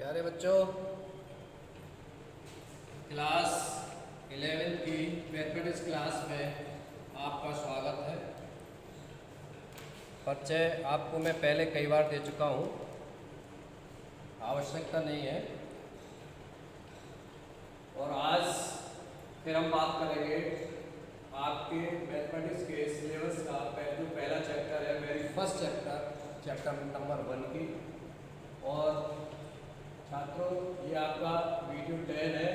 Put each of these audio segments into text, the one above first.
प्यारे बच्चों, क्लास 11 की मैथमेटिक्स क्लास में आपका स्वागत है। परिचय आपको मैं पहले कई बार दे चुका हूँ, आवश्यकता नहीं है। और आज फिर हम बात करेंगे आपके मैथमेटिक्स के सिलेबस का जो पहला चैप्टर है, वेरी फर्स्ट चैप्टर नंबर 1 की। और छात्रों, ये आपका वीडियो 10 है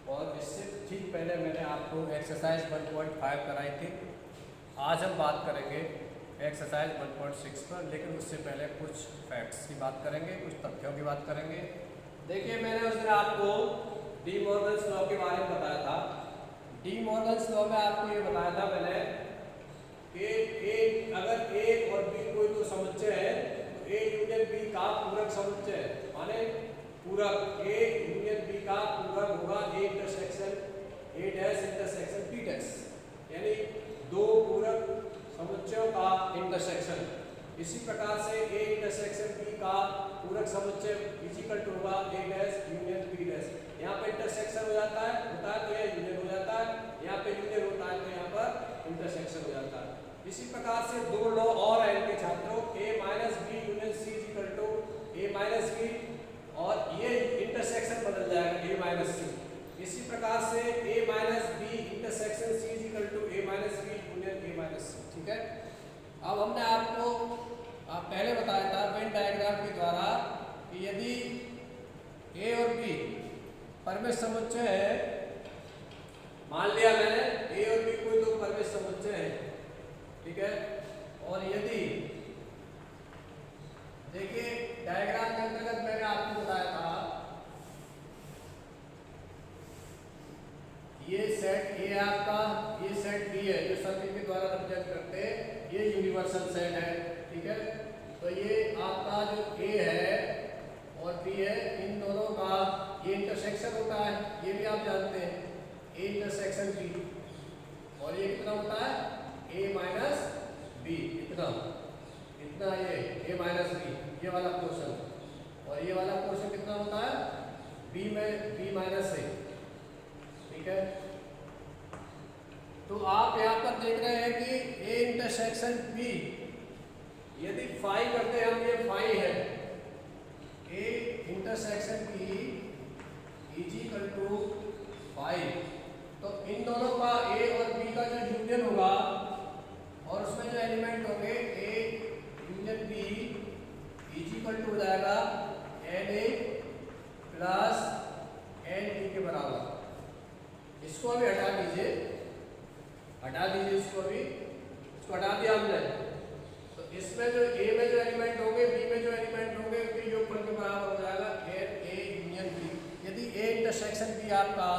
और इससे ठीक पहले मैंने आपको एक्सरसाइज 1.5 कराई थी। आज हम बात करेंगे एक्सरसाइज 1.6 पर, लेकिन उससे पहले कुछ फैक्ट्स की बात करेंगे, कुछ तथ्यों की बात करेंगे। देखिए, मैंने उस दिन आपको डी मॉर्गन्स लॉ के बारे में बताया था। डी मॉर्गन्स लॉ में आपको ये बताया था मैंने कि अगर ए और बी कोई दो समुच्चय है तो ए यूनियन बी का पूरक समुच्चय है, माने पूरक ए यूनियन बी का पूरक होगा A intersection A dash intersection B dash, यानी दो पूरक समुच्चयों का इंटरसेक्शन। इसी प्रकार से ए इंटरसेक्शन बी का पूरक समुच्चय इक्वल टू होगा ए डैश यूनियन बी डैश। यहाँ पे इंटरसेक्शन हो जाता है तो यह यूनियन हो जाता है, यहाँ पे यूनियन होता है तो यहाँ पर इंटरसेक्शन हो जाता है। इसी प्रकार से दो लॉ और है इनके छात्रों, a minus B union C equal to a minus B, और ये इंटरसेक्शन बदल जाएगा a माइनस सी। इसी प्रकार से a minus B intersection c equal to a minus B union a minus C. ठीक है, अब हमने आपको पहले बताया था वेन डायग्राम के द्वारा कि यदि a और b परमेय समुच्चय है, मान लिया मैंने a और b कोई दो परमेय समुच्चय है, ठीक है, और यदि देखिए डायग्राम के अंतर्गत मैंने आपको बताया था ये सेट ए आपका, ये सेट बी है जो सर्किल के द्वारा रिप्रेजेंट करते हैं, ये यूनिवर्सल सेट है। ठीक है, तो ये आपका जो ए है और बी है, इन दोनों का ये इंटरसेक्शन होता है, ये भी आप जानते हैं, ए इंटरसेक्शन बी, और ये कितना होता है a माइनस बी, इतना ये a माइनस बी, ये वाला पोर्शन, और ये वाला पोर्शन कितना होता है b में b माइनस a। ठीक है, तो आप यहाँ पर देख रहे हैं कि a इंटरसेक्शन b, यदि फाई करते हैं हम, ये फाई है, a intersection b is equal to phi. तो इन दोनों का a और b का जो यूनियन होगा और उसमें जो एलिमेंट होंगे a union b is equal to हो जाएगा na प्लस nb के बराबर। इसको अभी हटा दीजिए इसको अभी, इसको हटा दिया हमने। तो इसमें जो a में जो एलिमेंट होंगे, b में जो एलिमेंट होंगे, उनके योगफल के बराबर हो जाएगा na यूनियन b। यदि a इंटरसेक्शन b आपका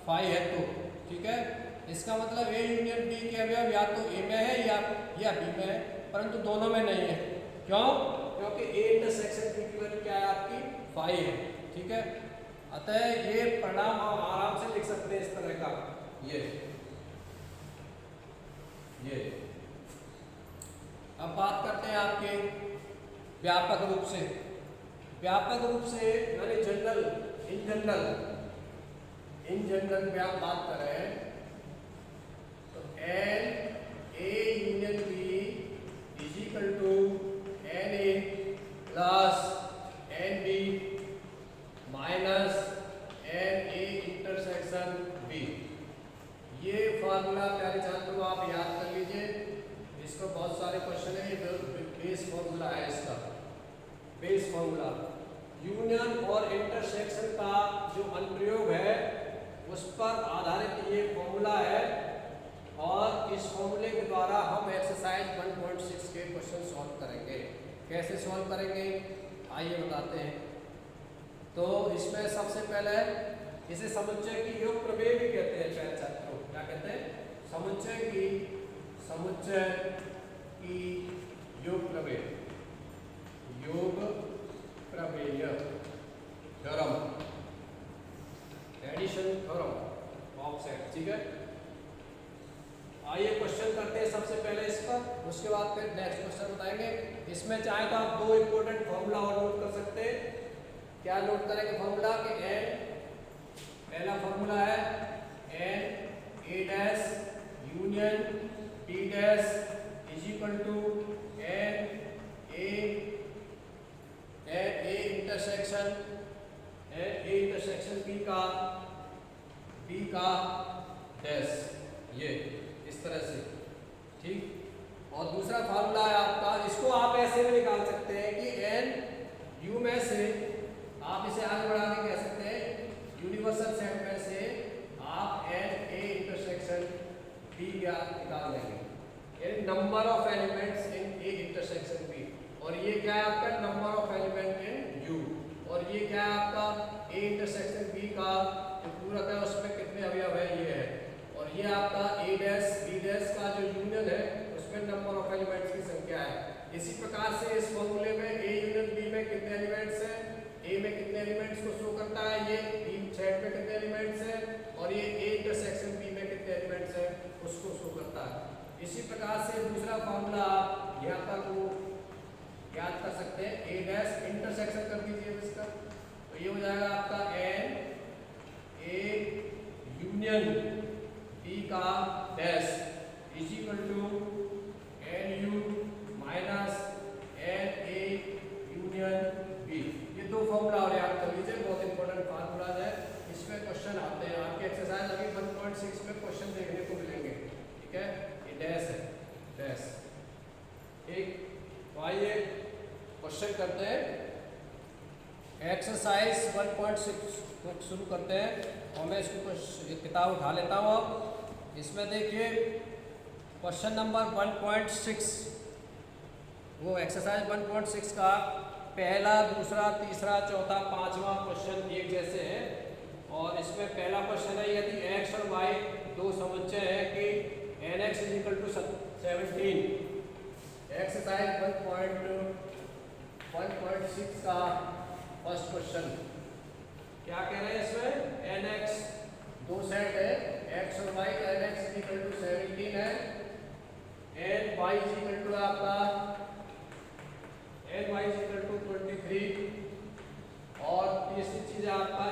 फाई है तो, ठीक है, इसका मतलब a यूनियन b के अवयव या तो a में है या b में है, परंतु दोनों में नहीं है। क्यों? क्योंकि a इंटरसेक्शन b की वैल्यू क्या है आपकी फाई है। ठीक है, अतः ये परिणाम हम आराम से लिख सकते हैं इस तरह का, ये अब बात करते हैं आपके व्यापक रूप से यानी इन जनरल में आप बात कर रहे हैं तो N A union B is equal to N A plus N B minus N A intersection B. ये फार्मूला प्यारे छात्रों आप याद कर लीजिए, इसको बहुत सारे क्वेश्चन है, ये बेस फार्मूला है, इसका बेस फार्मूला। यूनियन और इंटरसेक्शन का जो अनुप्रयोग है उस पर आधारित ये फॉर्मूला है, और इस फॉर्मूले के द्वारा हम एक्सरसाइज 1.6 के क्वेश्चन सॉल्व करेंगे। कैसे सॉल्व करेंगे आइए बताते हैं। तो इसमें सबसे पहले इसे समुच्चय की योग प्रमेय भी कहते हैं प्यारे छात्रों। क्या कहते हैं? समुच्चय की योग प्रमेय theorem, addition theorem of set. ठीक है, आइए क्वेश्चन करते हैं सबसे पहले इस पर, उसके बाद फिर नेक्स्ट क्वेश्चन बताएंगे। इसमें चाहे तो आप दो इंपॉर्टेंट फॉर्मूला और नोट कर सकते हैं। क्या नोट करेंगे फॉर्मूला कि एन, पहला फॉर्मूला है N A dash union B dash is equal to N A intersection B का डैश, ये इस तरह से, ठीक। और दूसरा फार्मूला है आपका, इसको आप ऐसे भी निकाल सकते हैं कि एन यू में से आप इसे आगे बढ़ा के कह सकते हैं यूनिवर्सल सेट में से आप एन ए इंटरसेक्शन बी क्या निकाल लेंगे, यानी number of elements in A intersection B. और ये क्या है आपका number of element in U, और ये क्या है आपका ए इंटरसेक्शन बी का जो पूरक है उसमें कितने अवयव है ये है, और ये आपका ए डैश बी डैश का जो यूनियन है उसमें नंबर ऑफ एलिमेंट्स की संख्या है। इसी प्रकार से इस फॉर्मूले में ए यूनियन बी में कितने एलिमेंट्स हैं, ए में कितने एलिमेंट्स को शो करता है, ये बी सेट में कितने एलिमेंट्स हैं, और ये ए इंटरसेक्शन बी में कितने एलिमेंट्स हैं उसको शो करता है। इसी प्रकार से दूसरा फॉर्मूला आप यहाँ पर वो याद कर सकते हैं, ए डैश इंटरसेक्शन कर दीजिए इसका, तो ये हो जाएगा आपका एन ए यूनियन बी का dash is equal to N U minus N A union B. ये दो फॉर्मूला और याद कर लीजिए, बहुत इंपॉर्टेंट फार्मूला है, इसमें क्वेश्चन आते हैं आपके एक्सरसाइज अभी 1.6 में क्वेश्चन देखने को मिलेंगे, ठीक है। ये डैश है, डैश एक। तो आइए क्वेश्चन करते हैं, एक्सरसाइज 1.6 शुरू करते हैं, और मैं इसको एक किताब उठा लेता हूँ। अब इसमें देखिए क्वेश्चन नंबर 1.6, वो एक्सरसाइज 1.6 का पहला, दूसरा, तीसरा, चौथा, पांचवा क्वेश्चन एक जैसे हैं। और इसमें पहला क्वेश्चन है, यदि x और y दो समुच्चय है कि nx is equal to 17। Exercise 1.6 का फर्स्ट क्वेश्चन क्या कह रहे हैं, इसमें nx दो सेट है, x और y का nx इज इक्वल टू 17 है, ny इज इक्वल टू आपका ny इज इक्वल टू 23, और तीसरी चीज है आपका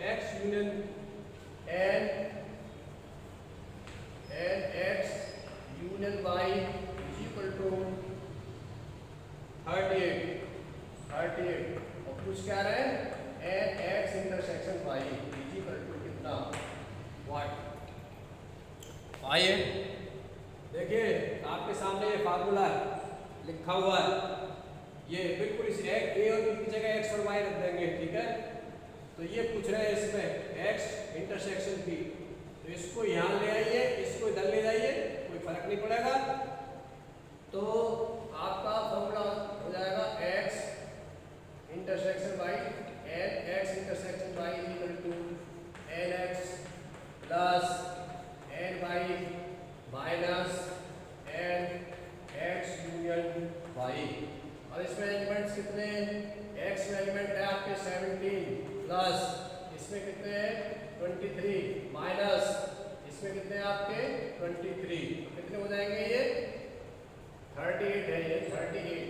x union x union y is equal to 38। और कुछ क्या रहे हैं x intersection y is equal to कितना, वाट। आइए देखिए आपके सामने ये फार्मूला लिखा हुआ है, ये बिल्कुल इस ए और बी की जगह x और y रख देंगे, ठीक है। तो ये पूछ रहे हैं इसमें x इंटरसेक्शन बी, तो इसको यहाँ ले आइए, इसको इधर ले जाइए, कोई फर्क नहीं पड़ेगा। तो आपका फॉर्मूला हो जाएगा x intersection y, x intersection y is equal to nx plus ny minus nx union y। और इसमें एलिमेंट्स कितने हैं, x में एलिमेंट है आपके 17 प्लस इसमें कितने हैं 23 माइनस इसमें कितने हैं आपके 23, कितने हो जाएंगे ये 38 है, ये 38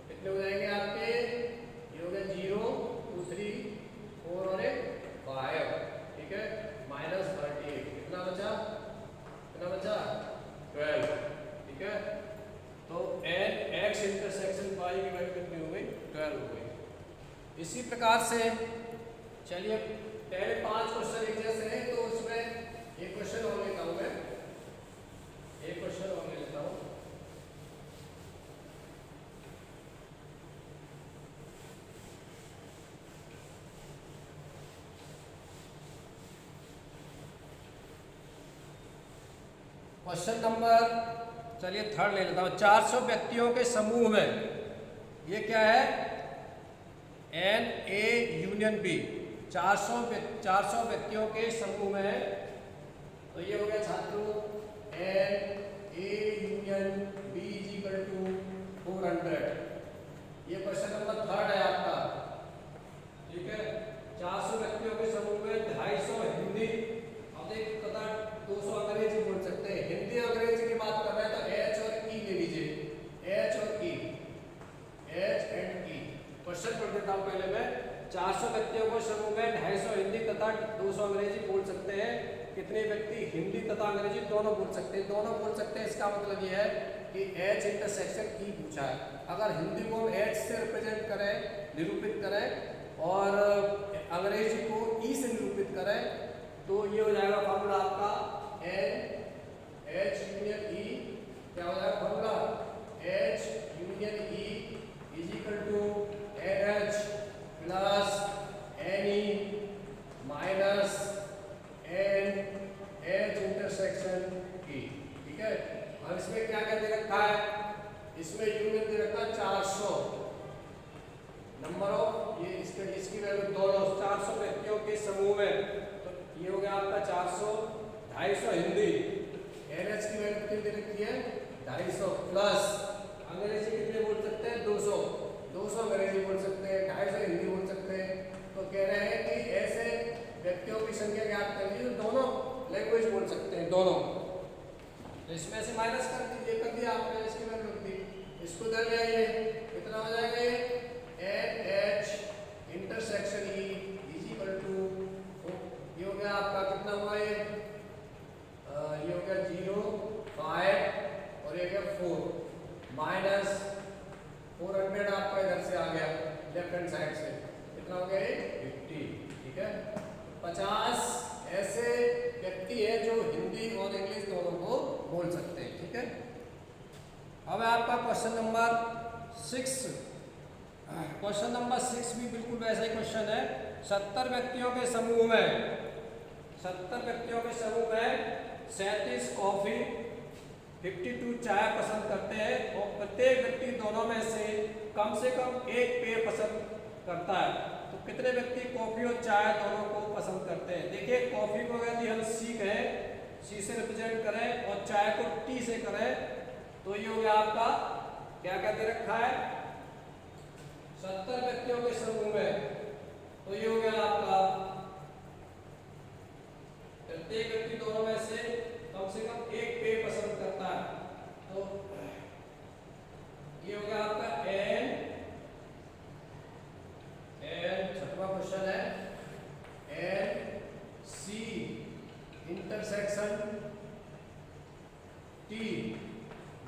कितने हो जाएंगे आपके, ये हो गया 0 2 3 4 और 5, ठीक है, माइनस 38, कितना बचा 12, ठीक है। तो x इंटरसेक्शन y की वैल्यू कितनी हो गई 12 हो गई। इसी प्रकार से चलिए पहले 5 क्वेश्चन एक जैसे हैं, तो उसमें एक क्वेश्चन और लेता हूं मैं, एक क्वेश्चन और ले लेता हूं। क्वेश्चन नंबर चलिए थर्ड ले लेता हूँ। 400 व्यक्तियों के समूह में ये क्या है एन ए यूनियन बी, 400 व्यक्तियों के समूह में है, तो ये हो गया छात्रों N A union B is equal to 400। ये क्वेश्चन नंबर थर्ड है आपका, ठीक है। 400 व्यक्तियों के समूह में 250 हिंदी, अब एक कदा 200 अंग्रेजी बोल सकते हैं। हिंदी अंग्रेजी की बात कर रहे हैं तो एच और ई ले लीजिए, एच और ई, एच एंड ई। क्वेश्चन पढ़ देता हूं पहले मैं। 400 व्यक्तियों को समूह में 250 हिंदी तथा 200 अंग्रेजी बोल सकते हैं। कितने व्यक्ति हिंदी तथा अंग्रेजी दोनों बोल सकते हैं? दोनों बोल सकते हैं। इसका मतलब यह है कि H इंटरसेक्शन E पूछा है। अगर हिंदी को हम H से रिप्रेजेंट करें, निरूपित करें और अंग्रेजी को E से निरूपित करें तो ये हो जाएगा फॉर्मूला आपका H यूनियन E। क्या हो जाएगा formula? H union E is equal to NH plus NE minus NH intersection E। ठीक है। और इसमें क्या क्या दे रखा है? इसमें यूनियन दे रखा है 400 नंबर ऑफ, ये इसकी वैल्यू दोनों 400 व्यक्तियों के समूह में, तो ये हो गया आपका 400, 250 हिंदी, NH की वैल्यू कितनी दे रखी है? 250 प्लस अंग्रेजी कितने बोल सकते हैं? 200 अंग्रेजी बोल सकते हैं, 250 हिंदी बोल सकते हैं। तो कह रहे हैं कि ऐसे व्यक्तियों की संख्या ज्ञात कर लीजिए तो दोनों लैंग्वेज बोल सकते हैं, दोनों। तो इसमें से माइनस कर दीजिए, कर दिया आपने, इसकी वैल्यू रख दी, इसको इधर ले आइए, कितना हो जाएगा ये? NH intersection E is equal to, ये हो गया आपका कितना हुआ ये? ये हो गया 0, 5 और ये गया 4 माइनस 400 आपका इधर से आ गया लेफ्ट हैंड साइड से, कितना हो गया ये? 50। ठीक है। 50 ऐसे व्यक्ति है जो हिंदी और इंग्लिश दोनों को बोल सकते हैं। ठीक है। अब आपका क्वेश्चन नंबर 6। क्वेश्चन नंबर 6 भी बिल्कुल वैसा ही क्वेश्चन है। 70 व्यक्तियों के समूह में 37 कॉफी, 52 चाय पसंद करते हैं और प्रत्येक व्यक्ति दोनों में से कम एक पेय पसंद करता है। तो कितने व्यक्ति कॉफी और चाय दोनों को पसंद करते हैं? देखिए, कॉफी को यदि हम C कहें, C से रिप्रेजेंट करें और चाय को T से करें तो ये हो गया आपका, क्या क्या दे रखा है? 70 व्यक्तियों के समूह में, तो ये हो गया आपका प्रत्येक व्यक्ति दोनों में से कम एक पेय पसंद करता है। तो ये हो गया आपका छठवां क्वेश्चन है, NC इंटरसेक्शन T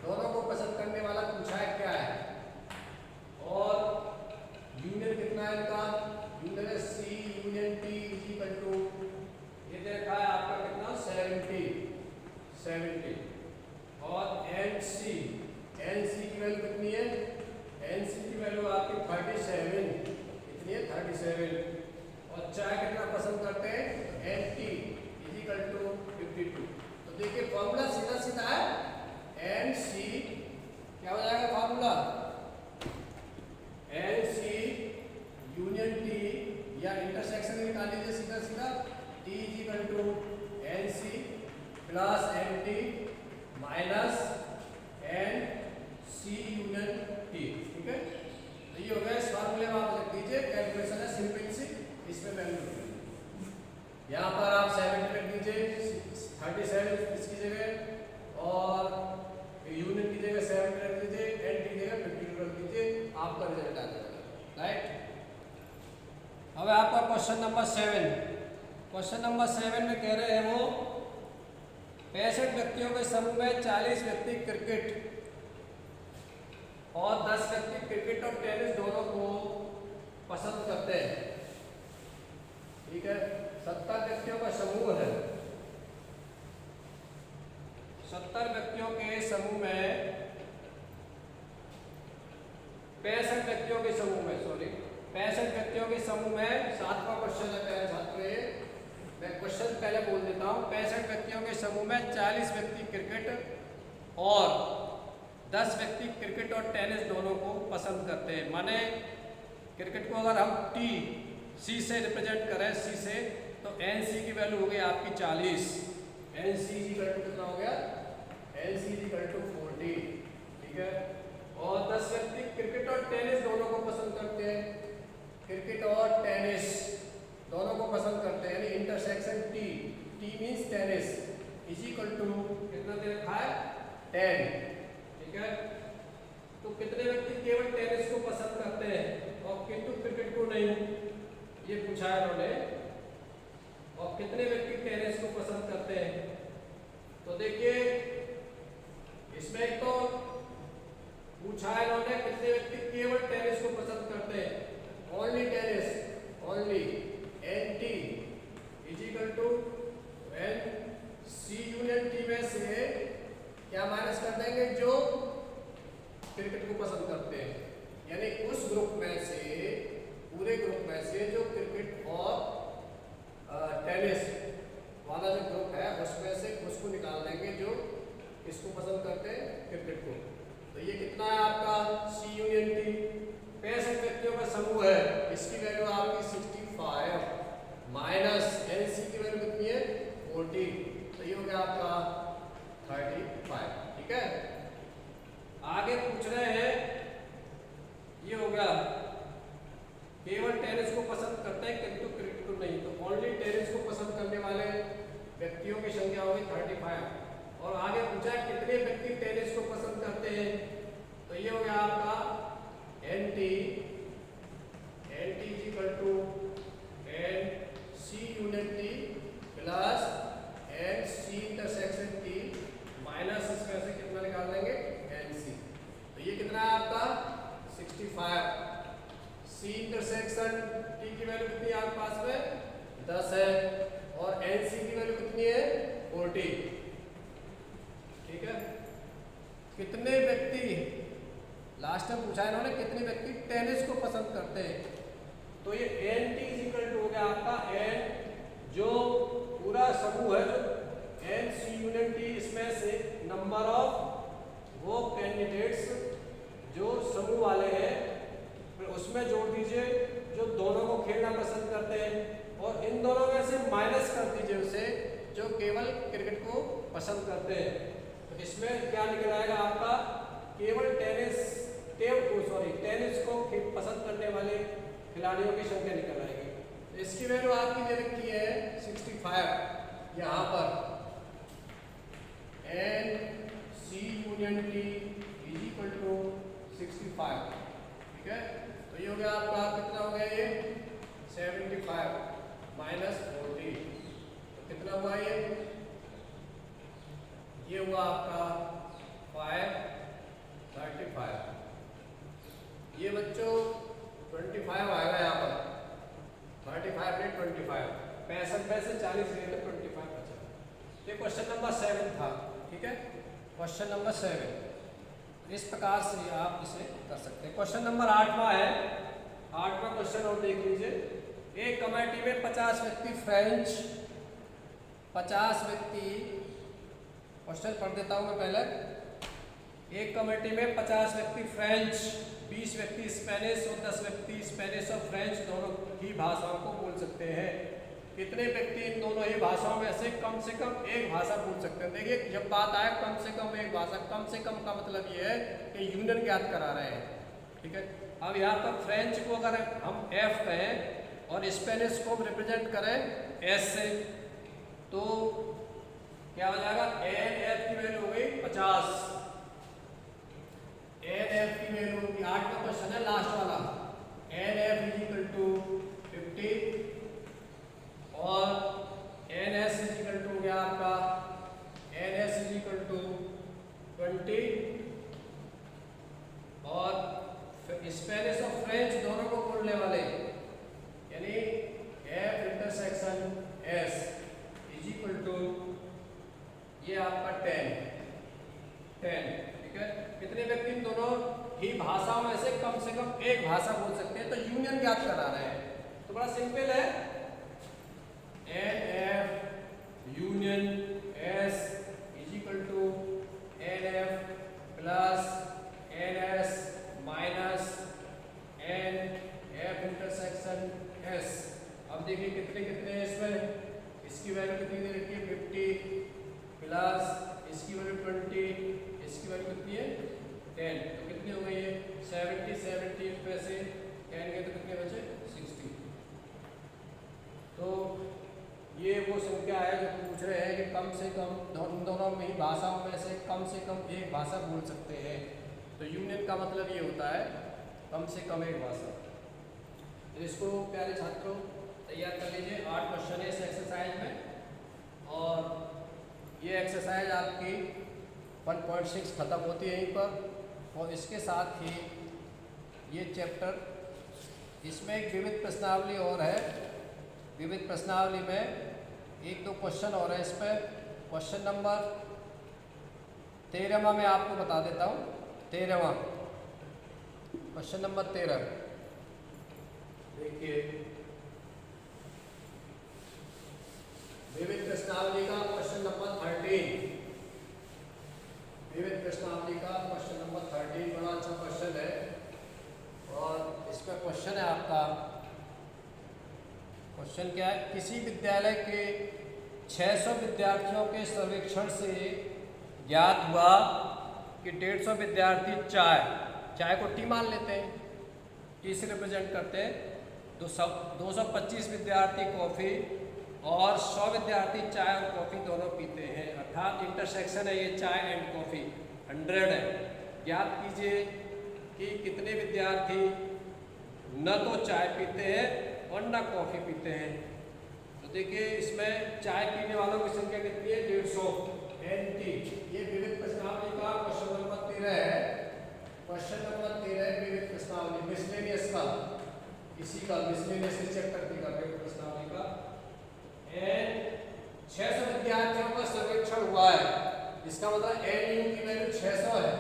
दोनों को पसंद करने वाला पूछा है क्या है, और यूनियन कितना है इनका? यूनियन है C union T is equal to, ये देखा है आपका कितना? 70 और NC की वैल्यू कितनी है? NC की वैल्यू आपकी 37, कितनी है? 37। और चाय कितना पसंद करते हैं? NT is equal to 52। तो देखिए फॉर्मूला सीधा सीधा है, NC क्या हो जाएगा फॉर्मूला? NC यूनियन T या इंटरसेक्शन निकाल लीजिए सीधा सीधा, T is equal to NC plus NT minus NC union T। ठीक है। तो ये हो गया, इस फॉर्मूले में आप लिख दीजिए, कैलकुलेशन है सिंपल सी, इसमें वैल्यू रख दीजिए। यहाँ पर आप 70 रख दीजिए, 37 इसकी जगह, और यूनियन की जगह 70 रख दीजिए, NT की जगह 52 रख दीजिए, आपका रिजल्ट आ जाएगा। राइट। अब आपका क्वेश्चन नंबर 7। क्वेश्चन नंबर 7 में कह रहे हैं वो 65 व्यक्तियों के समूह में 40 व्यक्ति क्रिकेट और 10 व्यक्ति क्रिकेट और टेनिस दोनों को पसंद करते हैं। ठीक है। 70 व्यक्तियों का समूह है, 70 व्यक्तियों के समूह में 65 व्यक्तियों के समूह में 65 व्यक्तियों के समूह में 7वां क्वेश्चन है मेरे छात्र, मैं क्वेश्चन पहले बोल देता हूँ। 65 व्यक्तियों के समूह में 40 व्यक्ति क्रिकेट और 10 व्यक्ति क्रिकेट और टेनिस दोनों को पसंद करते हैं। माने क्रिकेट को अगर हम C से रिप्रेजेंट करें, C से, तो NC की वैल्यू हो गई आपकी 40। NC कितना हो गया? NC 40। ठीक है। और 10 व्यक्ति क्रिकेट और टेनिस दोनों को पसंद करते हैं, क्रिकेट और टेनिस दोनों को पसंद करते हैं, यानी intersection T means tennis is equal to कितना दे रखा है? 10। ठीक है। तो कितने व्यक्ति केवल टेनिस को पसंद करते हैं और किंतु क्रिकेट को नहीं? ये पूछा है उन्होंने, और कितने व्यक्ति टेनिस को पसंद करते हैं। तो देखिए इसमें एक तो पूछा है इन्होंने कितने व्यक्ति केवल टेनिस को पसंद करते हैं, only tennis, only, NT is equal to C union T में से क्या माइनस कर देंगे, जो क्रिकेट को पसंद करते हैं, यानी उस ग्रुप में से, पूरे ग्रुप में से जो क्रिकेट और टेनिस वाला जो ग्रुप है उसमें से उसको निकाल देंगे जो इसको पसंद करते हैं, क्रिकेट को। तो ये कितना है आपका C यूनियन T, 65 व्यक्तियों का समूह है, इसकी वैल्यू आपकी 65 माइनस NC की वैल्यू कितनी है 40, तो ये हो गया आपका 35। ठीक है, आगे पूछ रहे हैं, ये हो गया केवल टेनिस को पसंद करते हैं किंतु क्रिकेट को नहीं, तो ओनली टेनिस को पसंद करने वाले व्यक्तियों की संख्या होगी 35। और आगे पूछा है कितने व्यक्ति टेनिस को पसंद करते हैं, तो ये हो गया आपका NT is equal to NC unit T plus NC intersection T minus इसमें से कितना निकाल देंगे NC, तो ये कितना है आपका 65। C इंटरसेक्शन T की वैल्यू कितनी है आपके पास में 10 है, और NC की वैल्यू कितनी है 40। ठीक है, कितने व्यक्ति, लास्ट में पूछा है इन्होंने कितने व्यक्ति टेनिस को पसंद करते हैं, तो ये NT इज इक्वल टू हो गया आपका N, जो पूरा समूह है, जो NC यूनियन T, इसमें से नंबर ऑफ वो कैंडिडेट्स जो समूह वाले हैं फिर उसमें जोड़ दीजिए जो दोनों को खेलना पसंद करते हैं, और इन दोनों में से माइनस कर दीजिए उसे जो केवल क्रिकेट को पसंद करते हैं। तो इसमें क्या निकल आएगा आपका, केवल टेनिस को पसंद करने वाले खिलाड़ियों की संख्या निकल आएगी। तो इसकी वैल्यू आपकी दे रखी है 65 यहाँ पर, NC union T is equal to 65। ठीक है, तो ये हो गया आपका कितना हो गया, ये 75 माइनस 40, तो कितना हुआ ये हुआ आपका 535। ये बच्चों 25 आएगा यहाँ पर, 35 ने 25, 65 में से 40 गए तो 25 बचा। ये क्वेश्चन नंबर 7 था। ठीक है, क्वेश्चन नंबर 7 इस प्रकार से आप इसे कर सकते हैं। क्वेश्चन नंबर 8वां है, 8वां क्वेश्चन और देख लीजिए। एक कमेटी में 50 व्यक्ति फ्रेंच, 50 व्यक्ति, क्वेश्चन पढ़ देता हूं मैं पहले। एक कमेटी में 50 व्यक्ति फ्रेंच, 20 व्यक्ति स्पेनिश और 10 व्यक्ति स्पेनिश और फ्रेंच दोनों ही भाषाओं को बोल सकते हैं। कितने व्यक्ति इन दोनों ही भाषाओं में से कम एक भाषा बोल सकते हैं। देखिए जब बात आए कम से कम एक भाषा, कम से कम का मतलब ये है कि यूनियन ज्ञात करा रहे हैं। ठीक है, अब यहाँ पर फ्रेंच को अगर हम F कहें और स्पेनिश को रिप्रेजेंट करें S से, तो क्या हो जाएगा, NF की वैल्यू हो गई 50, NF की वैल्यू होगी, 8 का क्वेश्चन है लास्ट वाला, NF इज इक्वल टू 50 और NS इज इक्वल टू हो गया आपका, NS इज इक्वल टू 20 और स्पेनिश और फ्रेंच दोनों को बोलने वाले यानी F intersection S is equal to ये आपका 10। ठीक है, कितने व्यक्ति इन दोनों ही भाषाओं में से कम एक भाषा बोल सकते हैं, तो यूनियन ज्ञात करा रहे हैं। तो बड़ा सिंपल है, NF union S is equal to NF plus NS minus NF intersection S। अब देखिए कितने कितने इसमें, इसकी वैल्यू कितनी दे रखी है 50 प्लस इसकी वैल्यू 20, इसकी वैल्यू कितनी है 10, तो कितनी हो गई है 70 में से 10 गए तो कितने बचे 60। तो ये वो संख्या है जो पूछ रहे हैं कि कम से कम दोनों में ही भाषाओं में से कम एक भाषा बोल सकते हैं। तो यूनियन का मतलब ये होता है कम से कम एक भाषा। तो इसको प्यारे छात्रों तैयार कर लीजिए। 8 क्वेश्चन है इस एक्सरसाइज में और ये एक्सरसाइज आपकी 1.6 खत्म होती है यहीं पर। और इसके साथ ही ये चैप्टर, इसमें एक विविध प्रश्नावली और है। विविध प्रश्नावली में 1-2 क्वेश्चन और है इस पर। क्वेश्चन नंबर 13वां मैं आपको बता देता हूँ। 13वां क्वेश्चन नंबर 13 देखिए, विविध प्रश्नावली का क्वेश्चन नंबर 13। विविध प्रश्नावली का क्वेश्चन नंबर 13 बड़ा अच्छा क्वेश्चन है। और इसमें क्वेश्चन है आपका, क्वेश्चन क्या है? किसी विद्यालय के 600 विद्यार्थियों के सर्वेक्षण से ज्ञात हुआ कि 150 विद्यार्थी चाय को टी मान लेते हैं, टी से रिप्रेजेंट करते हैं। 225 विद्यार्थी कॉफ़ी और 100 विद्यार्थी चाय और कॉफ़ी दोनों पीते हैं, अर्थात इंटरसेक्शन है ये चाय एंड कॉफ़ी 100 है। ज्ञात कीजिए कि कितने विद्यार्थी न तो चाय पीते हैं और न कॉफ़ी पीते हैं। तो देखिए, इसमें चाय पीने वालों की संख्या कितनी है? 150 NT। ये विविध प्रश्नावली का क्वेश्चन नंबर 13 है। क्वेश्चन नंबर 13 है विविध प्रश्नावली, मिसलेनियस का, इसी का मिसलेनियस चैप्टर की का विविध प्रश्नावली का। एंड 600 विद्यार्थियों का सर्वेक्षण हुआ है, इसका मतलब NU की वैल्यू 600 है।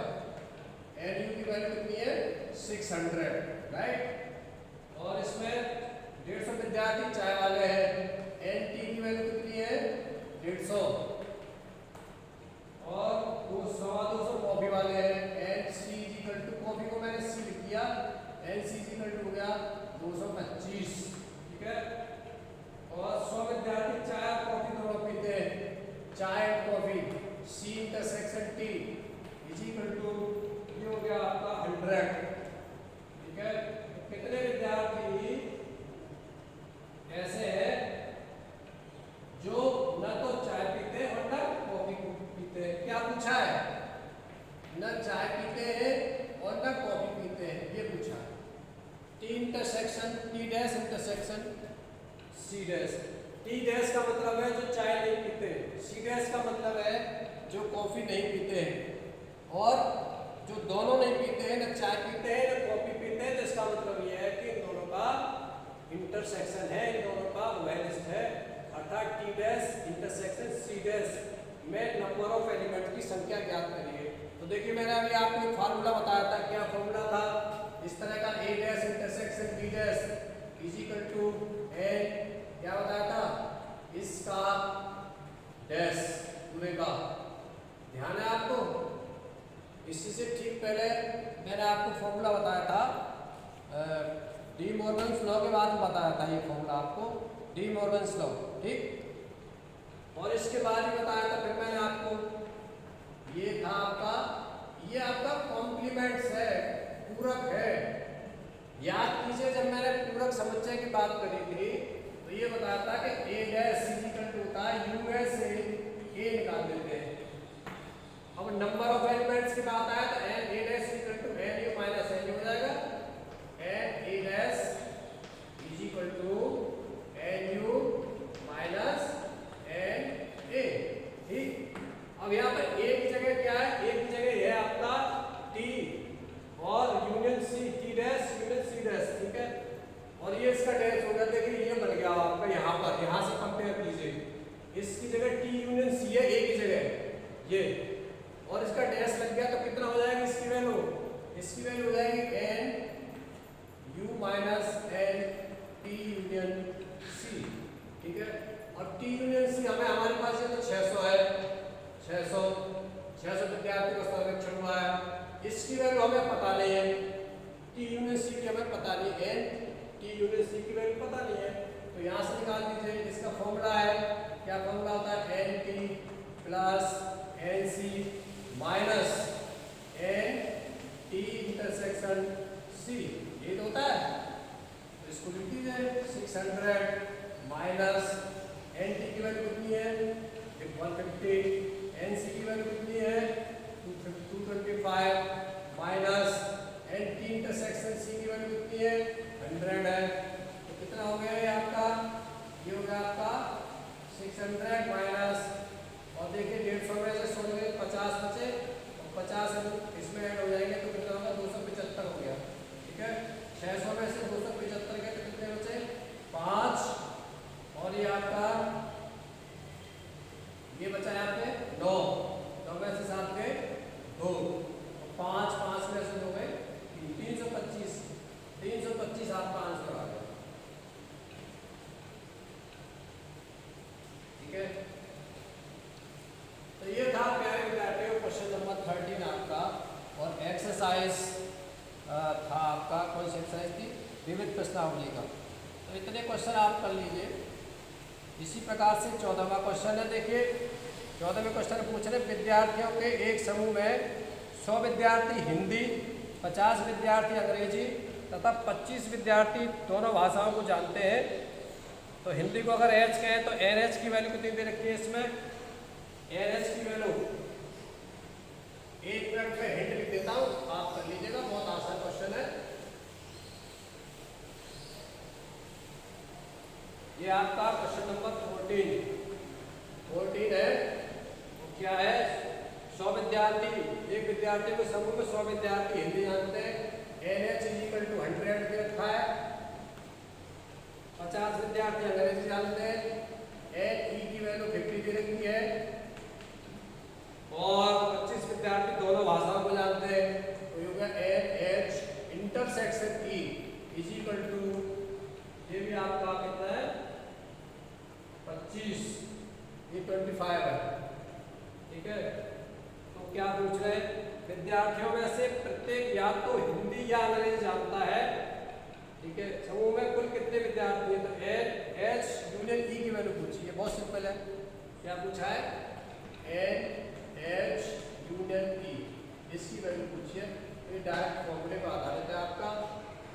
NU की वैल्यू कितनी है? 600, राइट। और इसमें 150 विद्यार्थी चाय वाले हैं, NT की वैल्यू कितनी है? 150। और 200 कॉफी वाले हैं, NC कॉफी को मैंने C लिख दिया, NC हो गया 225, ठीक है। और 100 विद्यार्थी चाय और कॉफी दोनों पीते हैं, चाय और कॉफी, C इंटरसेक्शन T ये हो गया आपका 100, ठीक है। तो कितने विद्यार्थी ऐसे हैं जो न तो चाय पीते हैं और न कॉफी पीते हैं? क्या पूछा है? न चाय पीते हैं और न कॉफी पीते हैं, ये पूछा है। T intersection T dash intersection C dash. T dash का मतलब है जो चाय नहीं पीते, C डैश का मतलब है जो कॉफी नहीं पीते हैं। और जो दोनों नहीं पीते हैं, न चाय पीते हैं न कॉफी पीते हैं, तो इसका मतलब यह है कि इन दोनों का इंटरसेक्शन है, इन दोनों का वेलिस्ट है, अर्थात T dash intersection C dash में नंबर ऑफ एलिमेंट की संख्या ज्ञात करिए। तो देखिए, मैंने अभी आपको एक फार्मूला बताया था। क्या फार्मूला था? इस तरह का A dash intersection B dash equal to N, क्या बताया था? इसका डैश पूरे का, ध्यान है आपको? इसी से ठीक पहले मैंने आपको फॉर्मूला बताया था, डी मॉर्गन्स लॉ के बाद में बताया था ये फॉर्मूला आपको, डी मॉर्गन्स लॉ, ठीक। और इसके बाद ही बताया था फिर मैंने आपको, ये था आपका, ये आपका कॉम्प्लीमेंट्स है, पूरक है। याद कीजिए, जब मैंने पूरक समुच्चय की बात करी थी तो ये बताया था कि A डैश होता है U में से A निकाल देते हैं। अब नंबर ऑफ एलिमेंट्स की बात आए तो A dash NU minus NU हो जाएगा, and A dash NU minus NA, ठीक। अब यहाँ पर A की जगह क्या है? A की जगह है आपका T और union C, T dash union C dash, ठीक है। और ये इसका डैश हो गया, देखिए ये बन गया आपका यहाँ पर, यहाँ से कंपेयर कीजिए, इसकी जगह T यूनियन C है, A की जगह ये, और इसका डैश लग गया तो कितना हो जाएगा इसकी वैल्यू? इसकी वैल्यू हो जाएगी NU minus NT union C, ठीक है। और T यूनियन C हमें, हमारे पास ये तो 600 है, 600 विद्यार्थी का सर्वेक्षण हुआ है, इसकी वैल्यू हमें पता नहीं है, T यूनियन C की हमें पता नहीं है, T यूनियन C की वैल्यू पता नहीं है, तो यहाँ से निकाल दीजिए। इसका फॉर्मूला है, क्या फॉर्मूला होता है? NT plus NC minus NT intersection C, ये तो होता है। तो इसको लिख दीजिए, 600 माइनस NT की वैल्यू कितनी है? 150, NC की वैल्यू कितनी है? 225 माइनस NT इंटरसेक्शन C की वैल्यू कितनी है? 100 है। कितना हो गया ये आपका, ये हो गया आपका 600 माइनस, और देखिए 150 में से 100 में 50 बचे, और 50 इसमें ऐड हो जाएंगे तो कितना होगा, 275 हो गया। ठीक है, 600 में से 275 गए तो कितने बचे, 5, और ये आपका ये बचा यहाँ पे 9, 9 में से 7 गए 2, 5, 5 में से 2 गए 325, 325 आपका आंसर आ गया। ठीक है, तो ये था प्यारे विद्यार्थियों क्वेश्चन नंबर 13 आपका, और एक्सरसाइज था आपका, कौन सी एक्सरसाइज थी, विविध प्रश्नावली का। तो इतने क्वेश्चन आप कर लीजिए। इसी प्रकार से 14वां क्वेश्चन है, देखिए 14वें क्वेश्चन पूछ रहे विद्यार्थियों के एक समूह में 100 विद्यार्थी हिंदी, 50 विद्यार्थी अंग्रेजी तथा 25 विद्यार्थी दोनों भाषाओं को जानते हैं। तो हिंदी को अगर एच कहें तो NH की वैल्यू कितनी दे रखी है इसमें, NH की वैल्यू 1 मिनट में हिंट लिख देता हूँ, आप कर लीजिएगा, बहुत आसान क्वेश्चन है। ये आपका क्वेश्चन नंबर 14 है, वो क्या है, 100 विद्यार्थी, एक विद्यार्थी के समूह में 100 विद्यार्थी हिंदी जानते हैं, NH = 100 दे रखा है, 50 विद्यार्थी अंग्रेजी जानते हैं, NE की वैल्यू 50 दे रखी है, और 25 विद्यार्थी दोनों भाषाओं को जानते हैं। तो ये होगा NH इंटरसेक्शन E = ये भी आपका कितना है 25, ये 25 है। ठीक है, तो क्या पूछ रहे हैं, विद्यार्थियों में से प्रत्येक या तो हिंदी या अंग्रेजी जानता है। ठीक है, समूह में कुल कितने विद्यार्थी हैं, तो NH यूनियन E की वैल्यू पूछी है, बहुत सिंपल है। क्या पूछा है, NH यूनियन E, इसकी वैल्यू पूछी है। तो ये डायरेक्ट फॉर्मूले पर आधारित है आपका,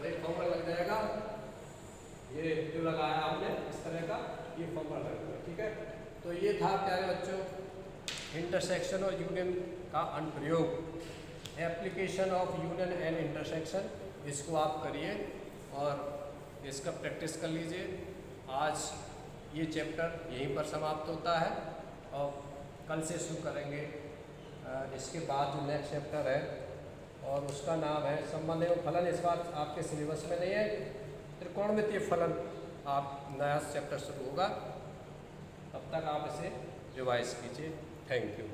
एक फॉर्मूला लग जाएगा, ये जो लगाया आपने इस तरह का, ये फॉर्मूला लगेगा। ठीक है, तो ये था प्यारे बच्चों इंटरसेक्शन और यूनियन का अनुप्रयोग, application of union and intersection. इसको आप करिए और इसका प्रैक्टिस कर लीजिए। आज ये चैप्टर यहीं पर समाप्त होता है, और कल से शुरू करेंगे इसके बाद जो नेक्स्ट चैप्टर है, और उसका नाम है संबंध एवं फलन। इस बार आपके सिलेबस में नहीं है, त्रिकोणमितीय फलन आप नया चैप्टर शुरू होगा, तब तक आप इसे रिवाइज कीजिए। Thank you.